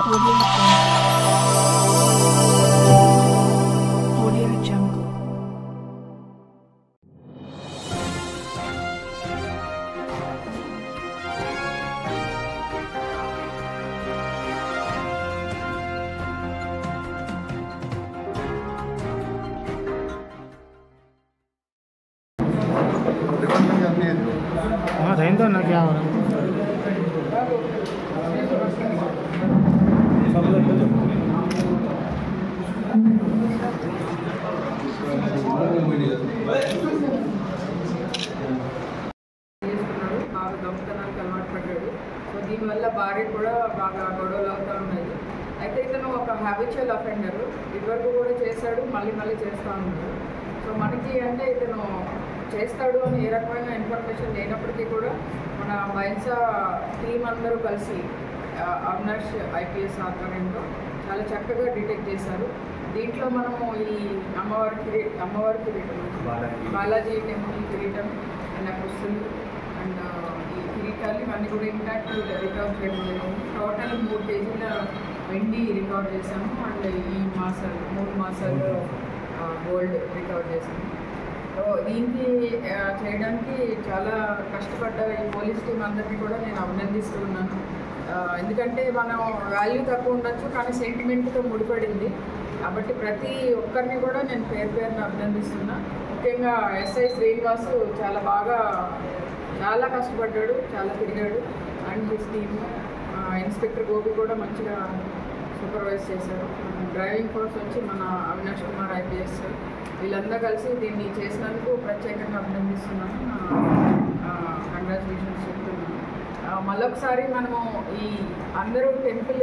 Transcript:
हाँ रहने दो ना, क्या हो रहा है। బాగా దొంగతనానికి అలవాటు పడ్డాడు. సో దీనివల్ల భార్య కూడా బాగా గొడవలు అవుతూ ఉన్నాయి. అయితే ఇతను ఒక హ్యాబిచువల్ అఫెండరు, ఇదివరకు కూడా చేశాడు, మళ్ళీ మళ్ళీ చేస్తూ ఉన్నాడు. సో మనకి అంటే ఇతను చేస్తాడు అని ఏ రకమైన ఇన్ఫర్మేషన్ లేనప్పటికీ కూడా మన బైన్సా టీం అందరూ కలిసి అవినాష్ ఐపీఎస్ ఆధ్వర్యంలో చాలా చక్కగా డిటెక్ట్ చేశారు. దీంట్లో మనము ఈ అమ్మవారి కిరీటం, బాలాజీ టెంపుల్ కిరీటం అండ్ పుస్తులు అండ్ ఈ కిరీటాలు ఇవన్నీ కూడా ఇంటాక్ట్ రికవర్ చేయడం జరిగింది. టోటల్ 3 కేజీల వెండి రికవర్ చేశాము అండ్ ఈ 3 మాసాలు గోల్డ్ రికవర్ చేశాము. సో దీనికి చేయడానికి చాలా కష్టపడ్డ ఈ పోలీస్ టీం అందరినీ కూడా నేను అభినందిస్తూ ఉన్నాను. ఎందుకంటే మనం వాల్యూ తక్కువ ఉండొచ్చు కానీ సెంటిమెంట్తో ముడిపడింది కాబట్టి ప్రతి ఒక్కరిని కూడా నేను పేరున అభినందిస్తున్నా. ముఖ్యంగా ఎస్ఐ శ్రీనివాసు చాలా కష్టపడ్డాడు, చాలా తిరిగాడు and his team. Inspector Gopi కూడా మంచిగా సూపర్వైజ్ చేశారు. డ్రైవింగ్ ఫోర్స్ వచ్చి మన అవినాష్ కుమార్ ఐపీఎస్ వీళ్ళందరూ కలిసి దీన్ని చేసినందుకు ప్రత్యేకంగా అభినందిస్తున్నాను. కంగ్రాచులేషన్స్ చెప్తున్నాను. మళ్ళొకసారి మనము ఈ అందరూ టెంపుల్